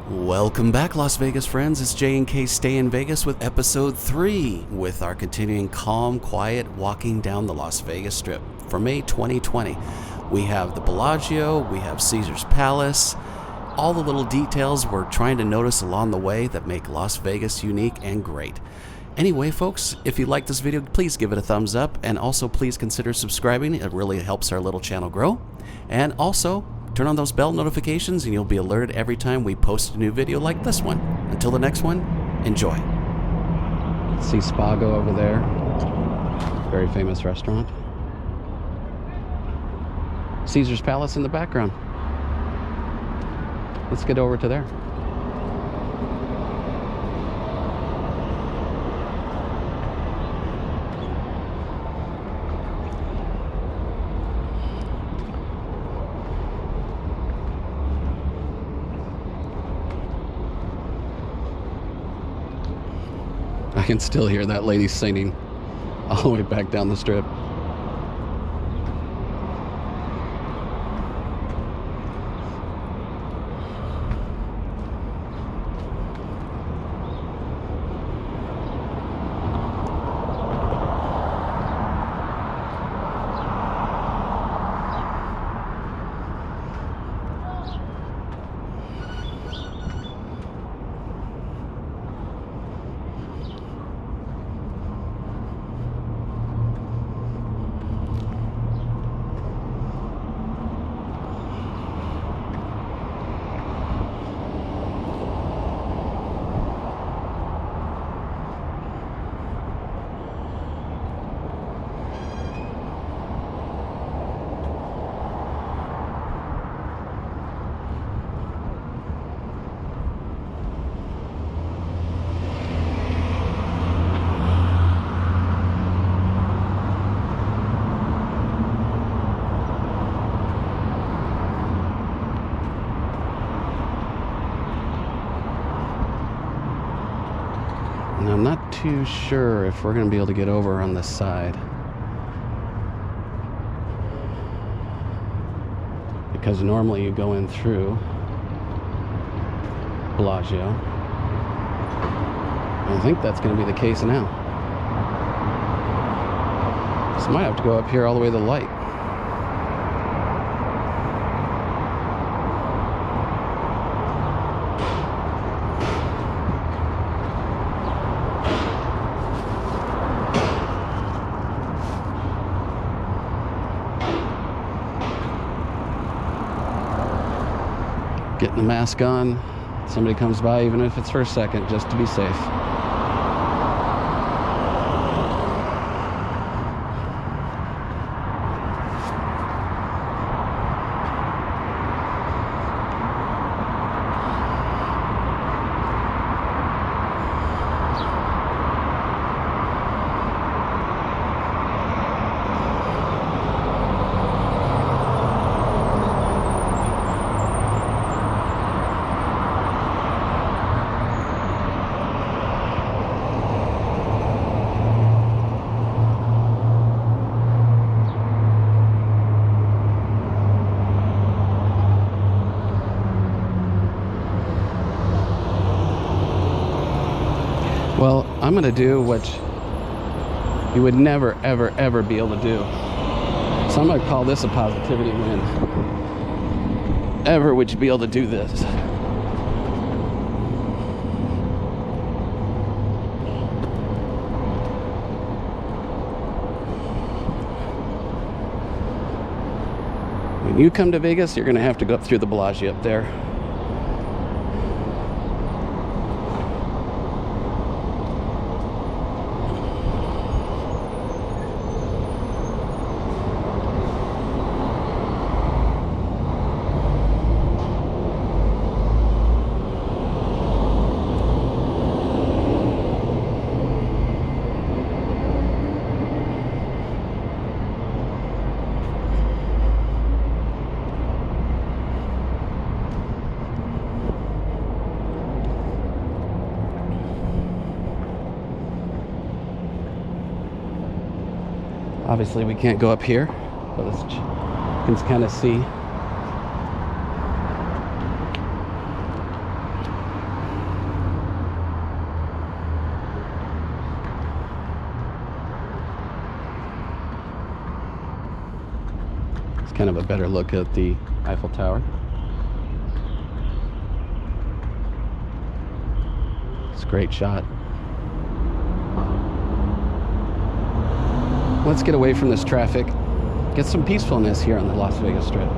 Welcome back, Las Vegas friends. It's J&K Stay in Vegas with episode 3 with our continuing calm, quiet walking down the Las Vegas Strip for May 2020. We have the Bellagio, we have Caesar's Palace, all the little details we're trying to notice along the way that make Las Vegas unique and great. Anyway, folks, if you like this video, please give it a thumbs up, and also please consider subscribing. It really helps our little channel grow. And also, turn on those bell notifications and you'll be alerted every time we post a new video like this one. Until the next one, enjoy. See Spago over there. Very famous restaurant. Caesar's Palace in the background. Let's get over to there. I can still hear that lady singing all the way back down the strip. And I'm not too sure if we're going to be able to get over on this side, because normally you go in through Bellagio. I think that's going to be the case now. So I might have to go up here all the way to the light. Getting the mask on. Somebody comes by, even if it's for a second, just to be safe. Well, I'm going to do what you would never, ever, ever be able to do. So I'm going to call this a positivity win. Ever would you be able to do this? When you come to Vegas, you're going to have to go up through the Bellagio up there. Obviously we can't go up here, but you can kind of see Kind of a better look at the Eiffel Tower. It's a great shot. Let's get away from this traffic. Get some peacefulness here on the Las Vegas Strip.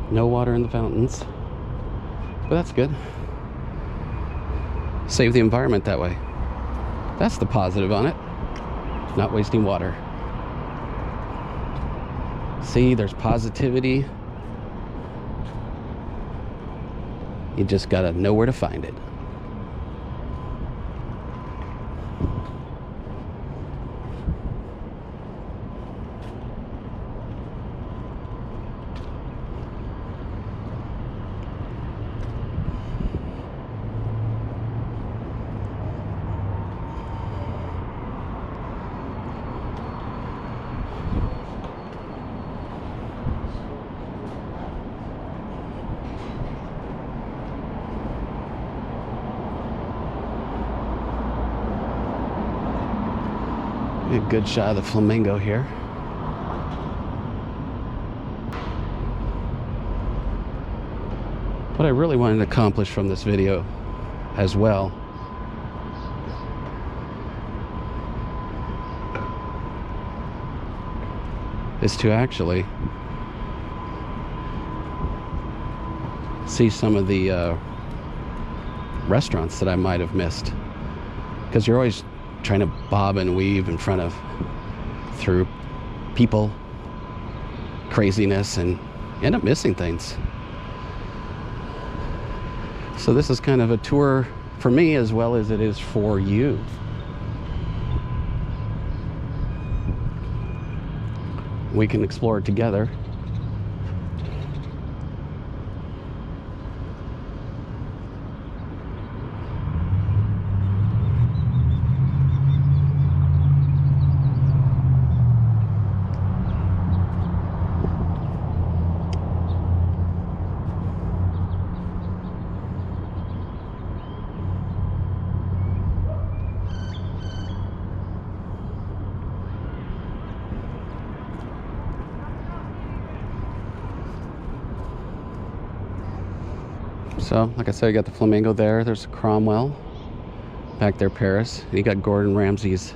No water in the fountains, but that's good. Save the environment that way. That's the positive on it. Not wasting water. See, there's positivity. You just gotta know where to find it. A good shot of the flamingo here. What I really wanted to accomplish from this video as well is to actually see some of the restaurants that I might have missed, because you're always trying to bob and weave in front of, through people, craziness, and end up missing things. So this is kind of a tour for me as well as it is for you. We can explore it together. So, like I said, you got the flamingo there. There's Cromwell. Back there, Paris. And you got Gordon Ramsay's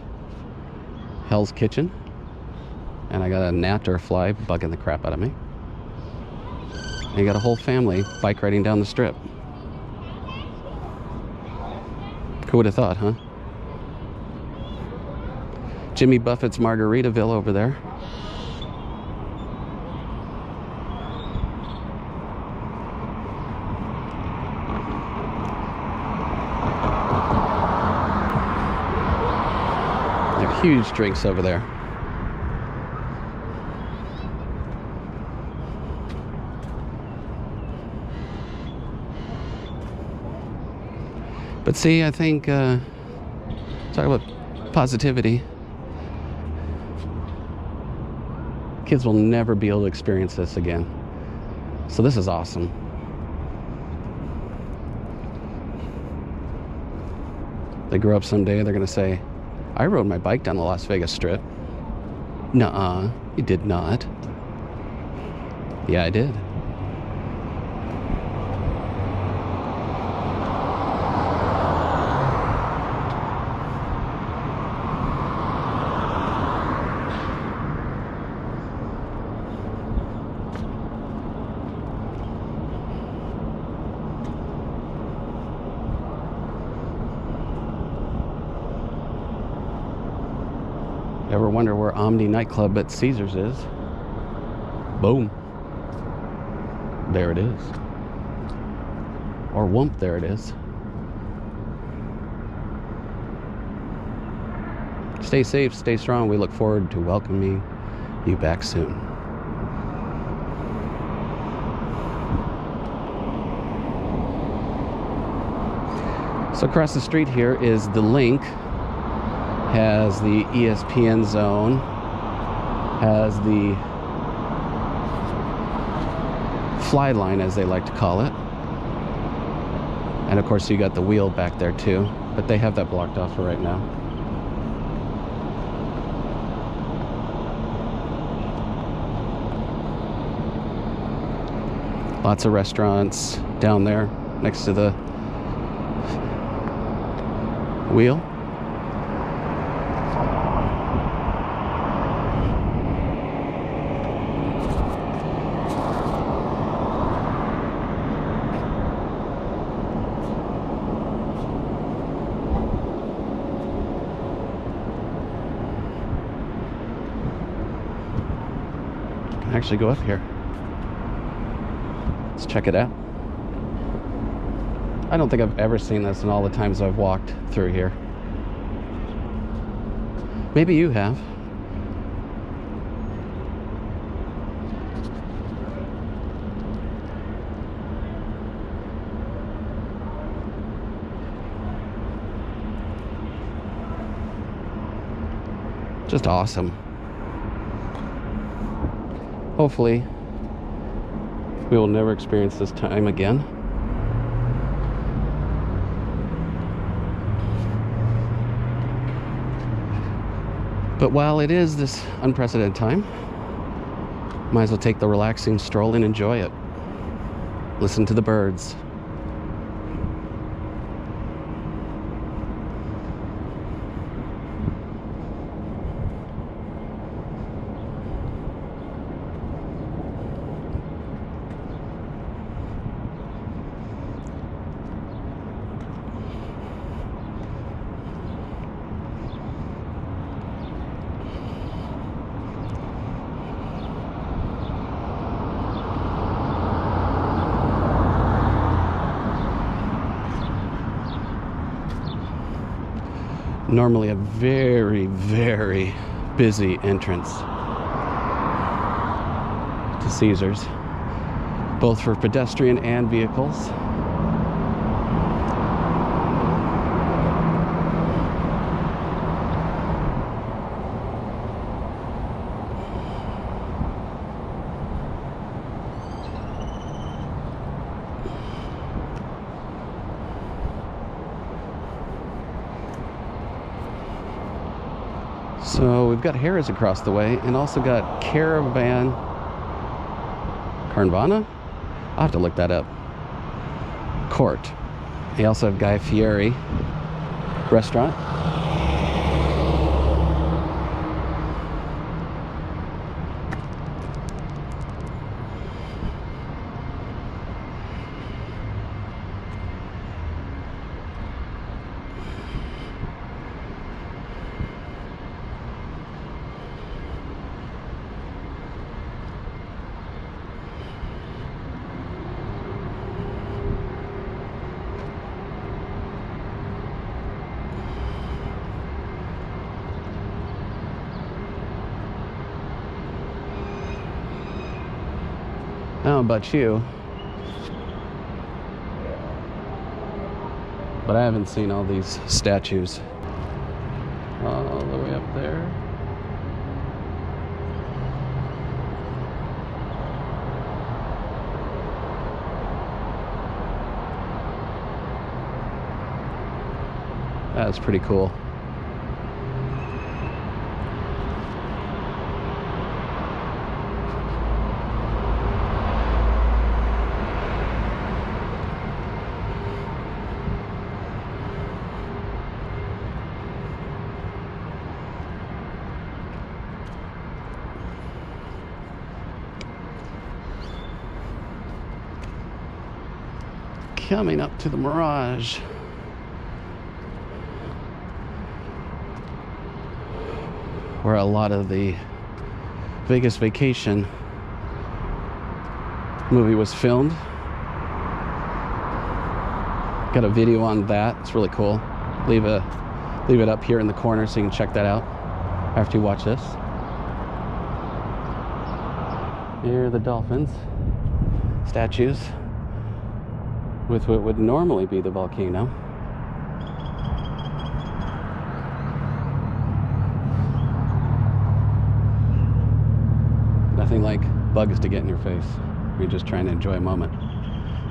Hell's Kitchen. And I got a gnat or a fly bugging the crap out of me. And you got a whole family bike riding down the strip. Who would have thought, huh? Jimmy Buffett's Margaritaville over there. Huge drinks over there. But see, I think talk about positivity. Kids will never be able to experience this again. So this is awesome. They grow up someday, they're gonna say, I rode my bike down the Las Vegas Strip. Nuh-uh, you did not. Yeah, I did. Ever wonder where Omni nightclub at Caesars is? Boom. There it is. Or whoomp, there it is. Stay safe, stay strong. We look forward to welcoming you back soon. So across the street here is the Link. has the ESPN zone, has the fly line, as they like to call it. And of course you got the wheel back there too, but they have that blocked off for right now. Lots of restaurants down there next to the wheel. Can actually go up here. Let's check it out. I don't think I've ever seen this in all the times I've walked through here. Maybe you have. Just awesome. Hopefully, we will never experience this time again. But while it is this unprecedented time, might as well take the relaxing stroll and enjoy it. Listen to the birds. Normally a very, very busy entrance to Caesars, both for pedestrian and vehicles. So we've got Harrah's across the way, and also got Caravana? I'll have to look that up. Court. They also have Guy Fieri restaurant. I don't know about you, but I haven't seen all these statues all the way up there. That's pretty cool. Coming up to the Mirage. Where a lot of the Vegas Vacation movie was filmed. Got a video on that. It's really cool. Leave it up here in the corner so you can check that out after you watch this. Here are the dolphins statues with what would normally be the volcano. nothing like bugs to get in your face. You're just trying to enjoy a moment.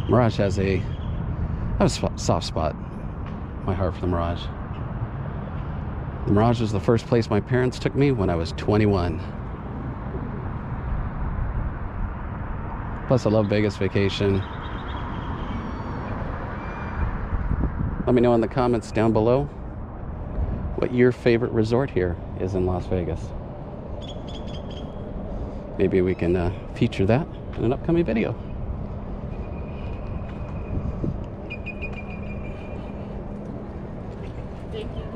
Mirage has a soft spot in my heart for the Mirage. The Mirage was the first place my parents took me when I was 21. Plus, I love Vegas vacation. Let me know in the comments down below what your favorite resort here is in Las Vegas. Maybe we can feature that in an upcoming video. Thank you.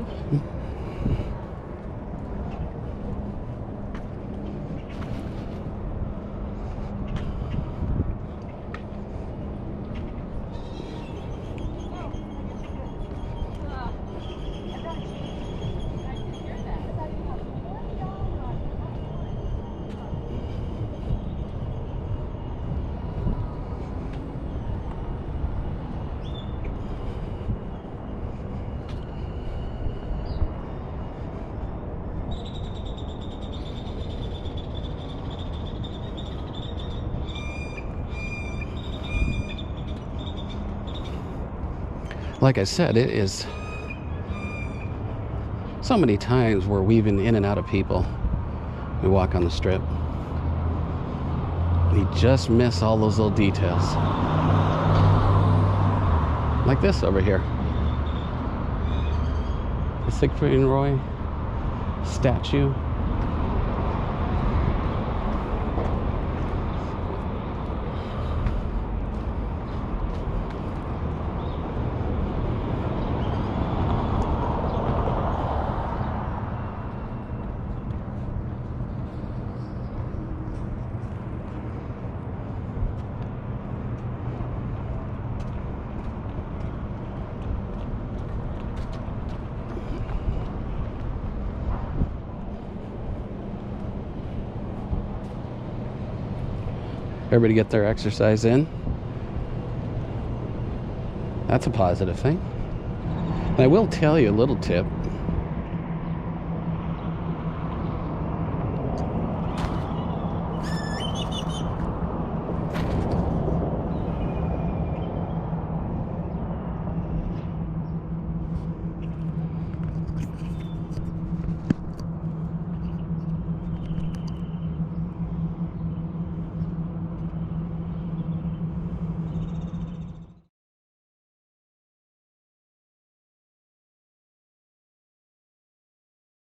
Like I said, it is so many times we're weaving in and out of people. We walk on the strip. We just miss all those little details. Like this over here. The Siegfried and Roy statue. Everybody get their exercise in. That's a positive thing. And I will tell you a little tip.